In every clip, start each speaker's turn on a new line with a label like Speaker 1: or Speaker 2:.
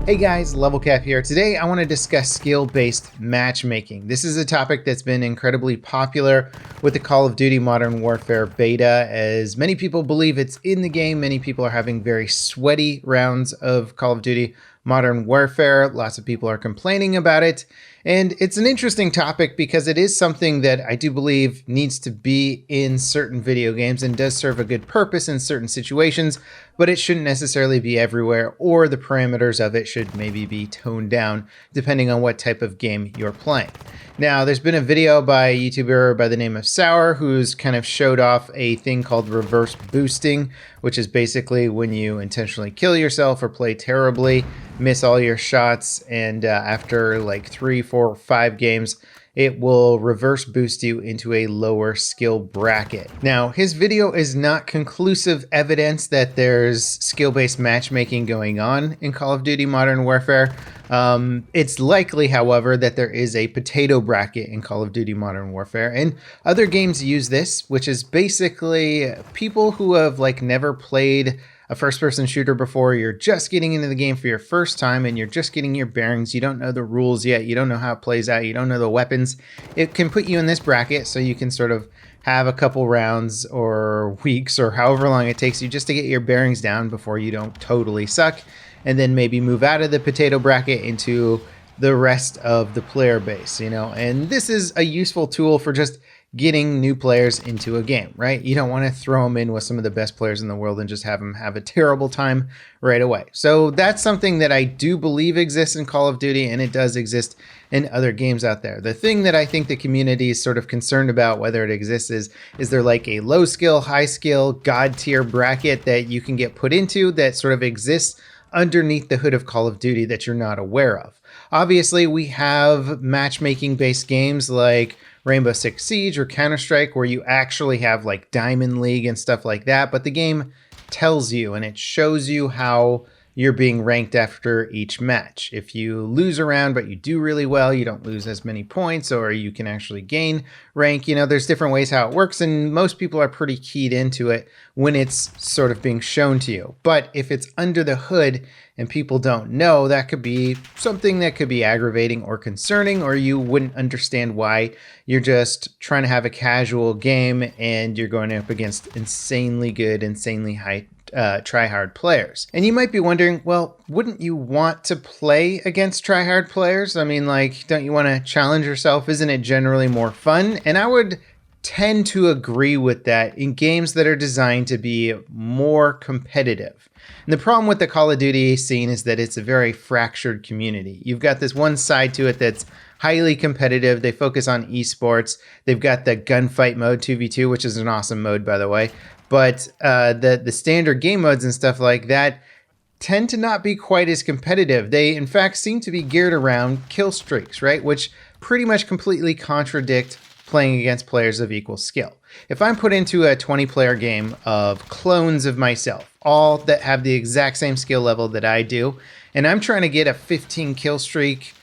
Speaker 1: Hey guys, Level Cap here. Today I want to discuss skill-based matchmaking. This is a topic that's been incredibly popular with the Call of Duty Modern Warfare beta, as many people believe it's in the game. Many people are having very sweaty rounds of Call of Duty Modern Warfare. Lots of people are complaining about it. And it's an interesting topic because it is something that I do believe needs to be in certain video games and does serve a good purpose in certain situations, but it shouldn't necessarily be everywhere, or the parameters of it should maybe be toned down depending on what type of game you're playing. Now, there's been a video by a YouTuber by the name of Sour who's kind of showed off a thing called reverse boosting, which is basically when you intentionally kill yourself or play terribly, miss all your shots, and after like 3, 4, 5 games, it will reverse boost you into a lower skill bracket. Now, his video is not conclusive evidence that there's skill-based matchmaking going on in Call of Duty Modern Warfare. It's likely, however, that there is a potato bracket in Call of Duty Modern Warfare, and other games use this, which is basically people who have like never played a first-person shooter before. You're just getting into the game for your first time and you're just getting your bearings. You don't know the rules yet. You don't know how it plays out. You don't know the weapons. It can put you in this bracket so you can sort of have a couple rounds or weeks or however long it takes you just to get your bearings down before you don't totally suck, and then maybe move out of the potato bracket into the rest of the player base, you know. And this is a useful tool for just getting new players into a game, right? You don't want to throw them in with some of the best players in the world and just have them have a terrible time right away. So that's something that I do believe exists in Call of Duty, and it does exist in other games out there. The thing that I think the community is sort of concerned about whether it exists is there like a low skill, high skill, god tier bracket that you can get put into that sort of exists underneath the hood of Call of Duty that you're not aware of. Obviously, we have matchmaking based games like Rainbow Six Siege or Counter-Strike where you actually have like Diamond League and stuff like that, but the game tells you and it shows you how you're being ranked after each match. If you lose a round but you do really well, you don't lose as many points, or you can actually gain rank. You know, there's different ways how it works, and most people are pretty keyed into it when it's sort of being shown to you. But if it's under the hood and people don't know, that could be something that could be aggravating or concerning, or you wouldn't understand why you're just trying to have a casual game and you're going up against insanely good, insanely high try-hard players. And you might be wondering, well, wouldn't you want to play against try-hard players? I mean, like, don't you want to challenge yourself? Isn't it generally more fun? And I would tend to agree with that in games that are designed to be more competitive. And the problem with the Call of Duty scene is that it's a very fractured community. You've got this one side to it that's highly competitive. They focus on esports. They've got the gunfight mode 2v2, which is an awesome mode, by the way. But the standard game modes and stuff like that tend to not be quite as competitive. They, in fact, seem to be geared around kill streaks, right? Which pretty much completely contradict playing against players of equal skill. If I'm put into a 20-player game of clones of myself, all that have the exact same skill level that I do, and I'm trying to get a 15 kill streak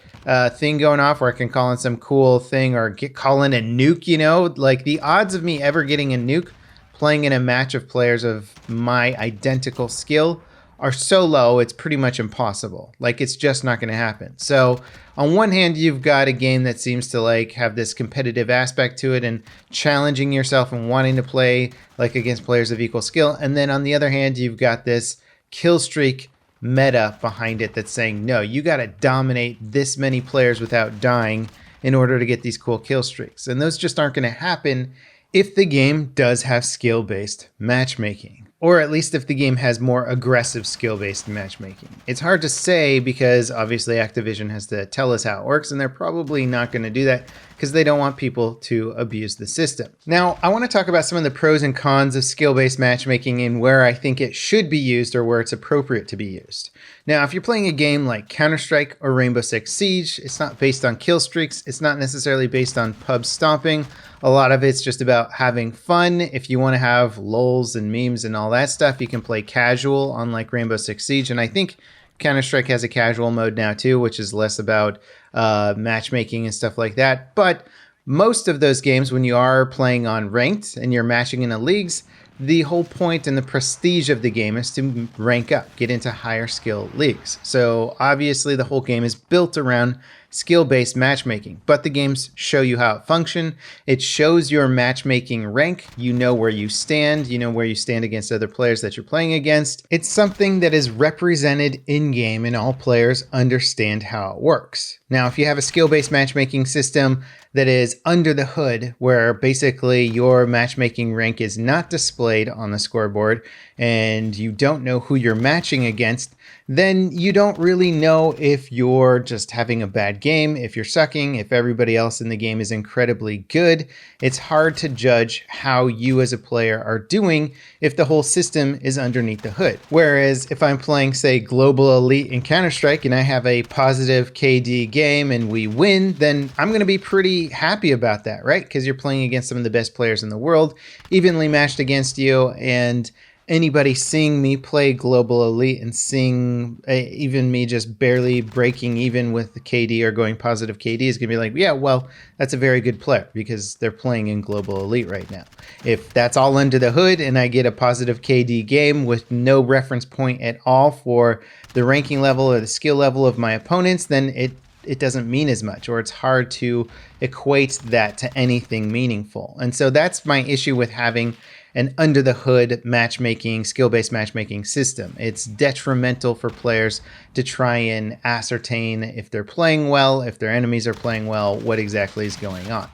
Speaker 1: thing going off where I can call in some cool thing or call in a nuke, you know, like the odds of me ever getting a nuke playing in a match of players of my identical skill are so low, it's pretty much impossible. Like, it's just not going to happen. So on one hand, you've got a game that seems to like have this competitive aspect to it and challenging yourself and wanting to play like against players of equal skill. And then on the other hand, you've got this kill streak meta behind it that's saying, no, you got to dominate this many players without dying in order to get these cool kill streaks. And those just aren't going to happen if the game does have skill-based matchmaking, or at least if the game has more aggressive skill-based matchmaking. It's hard to say because obviously Activision has to tell us how it works, and they're probably not going to do that because they don't want people to abuse the system. Now, I want to talk about some of the pros and cons of skill-based matchmaking and where I think it should be used or where it's appropriate to be used. Now, if you're playing a game like Counter-Strike or Rainbow Six Siege, it's not based on kill streaks. It's not necessarily based on pub stomping. A lot of it's just about having fun. If you want to have lols and memes and all that stuff, you can play casual on like Rainbow Six Siege. And I think Counter-Strike has a casual mode now too, which is less about matchmaking and stuff like that. But most of those games, when you are playing on ranked and you're matching in the leagues, the whole point and the prestige of the game is to rank up, get into higher skill leagues. So obviously the whole game is built around skill-based matchmaking, but the games show you how it functions. It shows your matchmaking rank. You know where you stand. You know where you stand against other players that you're playing against. It's something that is represented in-game and all players understand how it works. Now, if you have a skill-based matchmaking system that is under the hood, where basically your matchmaking rank is not displayed on the scoreboard and you don't know who you're matching against, then you don't really know if you're just having a bad game, if you're sucking, if everybody else in the game is incredibly good. It's hard to judge how you as a player are doing if the whole system is underneath the hood. Whereas if I'm playing, say, Global Elite in Counter-Strike and I have a positive KD game and we win, then I'm going to be pretty happy about that, right? Because you're playing against some of the best players in the world, evenly matched against you, and anybody seeing me play Global Elite and seeing even me just barely breaking even with the KD or going positive KD is going to be like, yeah, well, that's a very good player because they're playing in Global Elite right now. If that's all under the hood and I get a positive KD game with no reference point at all for the ranking level or the skill level of my opponents, then it doesn't mean as much, or it's hard to equate that to anything meaningful. And so that's my issue with having an under the hood matchmaking, skill-based matchmaking system. It's detrimental for players to try and ascertain if they're playing well, if their enemies are playing well, what exactly is going on.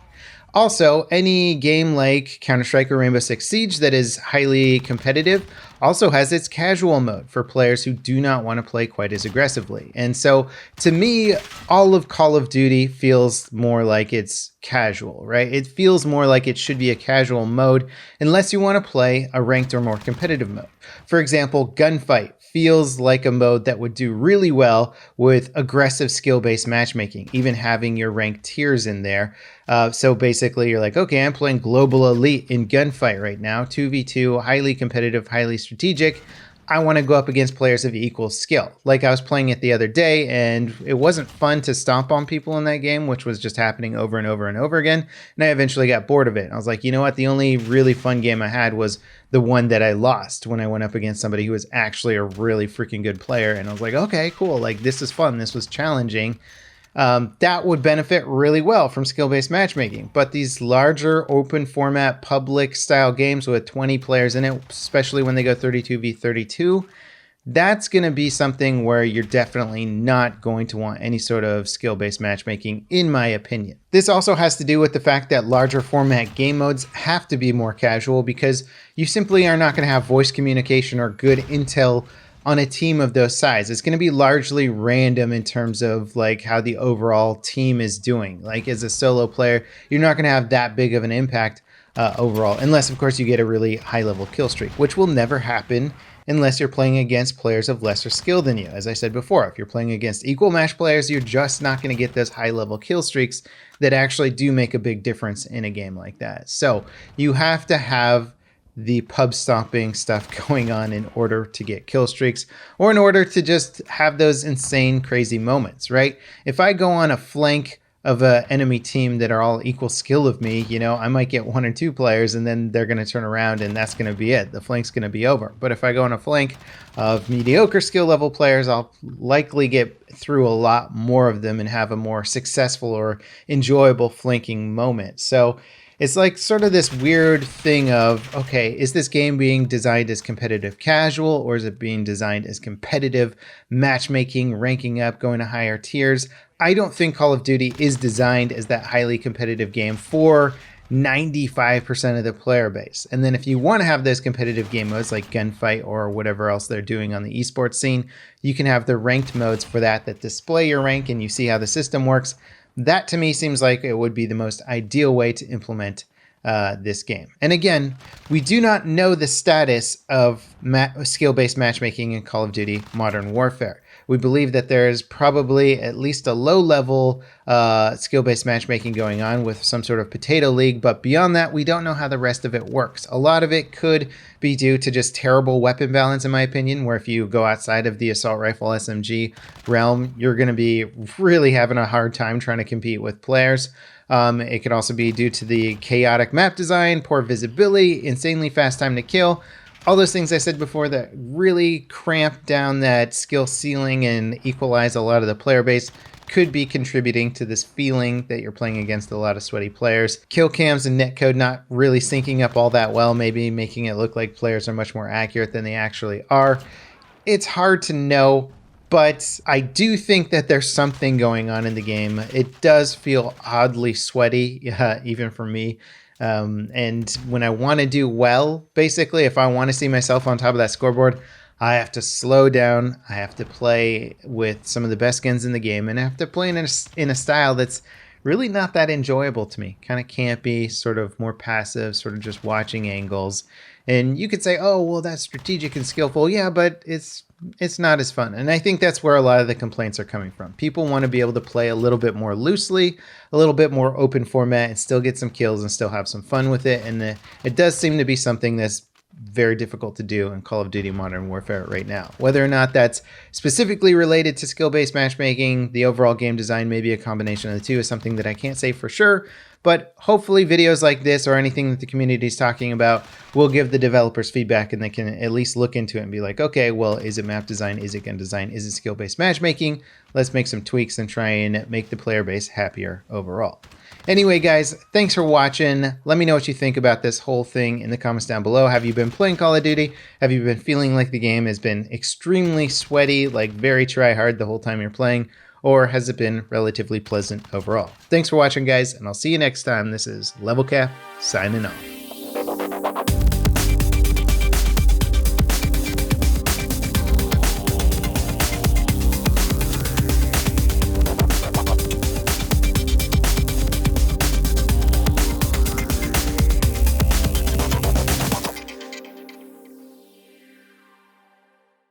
Speaker 1: Also, any game like Counter-Strike or Rainbow Six Siege that is highly competitive also has its casual mode for players who do not want to play quite as aggressively. And so, to me, all of Call of Duty feels more like it's casual, right? It feels more like it should be a casual mode unless you want to play a ranked or more competitive mode. For example, Gunfight feels like a mode that would do really well with aggressive skill-based matchmaking, even having your ranked tiers in there. So basically you're like, okay, I'm playing Global Elite in Gunfight right now, 2v2, highly competitive, highly strategic. I want to go up against players of equal skill. Like I was playing it the other day and it wasn't fun to stomp on people in that game, which was just happening over and over and over again. And I eventually got bored of it. I was like, you know what? The only really fun game I had was the one that I lost when I went up against somebody who was actually a really freaking good player. And I was like, okay, cool. Like this is fun. This was challenging. That would benefit really well from skill-based matchmaking. But these larger open format public style games with 20 players in it, especially when they go 32v32, that's going to be something where you're definitely not going to want any sort of skill-based matchmaking, in my opinion. This also has to do with the fact that larger format game modes have to be more casual because you simply are not going to have voice communication or good intel on a team of those size. It's going to be largely random in terms of like how the overall team is doing. Like as a solo player, you're not going to have that big of an impact overall, unless of course you get a really high level kill streak, which will never happen unless you're playing against players of lesser skill than you. As I said before, if you're playing against equal match players, you're just not going to get those high level kill streaks that actually do make a big difference in a game like that. So you have to have the pub stomping stuff going on in order to get kill streaks or in order to just have those insane, crazy moments, right? If I go on a flank of an enemy team that are all equal skill of me, you know, I might get one or two players and then they're going to turn around and that's going to be it. The flank's going to be over. But if I go on a flank of mediocre skill level players, I'll likely get through a lot more of them and have a more successful or enjoyable flanking moment. So it's like sort of this weird thing of, okay, is this game being designed as competitive casual or is it being designed as competitive matchmaking, ranking up, going to higher tiers? I don't think Call of Duty is designed as that highly competitive game for 95% of the player base. And then if you want to have those competitive game modes like Gunfight or whatever else they're doing on the esports scene, you can have the ranked modes for that display your rank and you see how the system works. That to me seems like it would be the most ideal way to implement this game. And again, we do not know the status of skill-based matchmaking in Call of Duty Modern Warfare. We believe that there is probably at least a low level skill-based matchmaking going on with some sort of potato league, but beyond that, we don't know how the rest of it works. A lot of it could be due to just terrible weapon balance, in my opinion, where if you go outside of the assault rifle SMG realm, you're going to be really having a hard time trying to compete with players. It could also be due to the chaotic map design, poor visibility, insanely fast time to kill, all those things I said before that really cramp down that skill ceiling and equalize a lot of the player base could be contributing to this feeling that you're playing against a lot of sweaty players. Kill cams and netcode not really syncing up all that well, maybe making it look like players are much more accurate than they actually are. It's hard to know, but I do think that there's something going on in the game. It does feel oddly sweaty, even for me. And when I want to do well, basically, if I want to see myself on top of that scoreboard, I have to slow down. I have to play with some of the best skins in the game, and I have to play in a style that's really not that enjoyable to me. Kind of campy, sort of more passive, sort of just watching angles. And you could say, oh, well, that's strategic and skillful. Yeah, but it's not as fun. And I think that's where a lot of the complaints are coming from. People want to be able to play a little bit more loosely, a little bit more open format, and still get some kills and still have some fun with it. And it does seem to be something that's very difficult to do in Call of Duty Modern Warfare right now. Whether or not that's specifically related to skill-based matchmaking, the overall game design, maybe a combination of the two, is something that I can't say for sure. But hopefully videos like this or anything that the community is talking about will give the developers feedback, and they can at least look into it and be like, okay, well, is it map design? Is it gun design? Is it skill-based matchmaking? Let's make some tweaks and try and make the player base happier overall. Anyway, guys, thanks for watching. Let me know what you think about this whole thing in the comments down below. Have you been playing Call of Duty? Have you been feeling like the game has been extremely sweaty, like very try-hard the whole time you're playing? Or has it been relatively pleasant overall? Thanks for watching, guys, and I'll see you next time. This is Level Cap, signing off.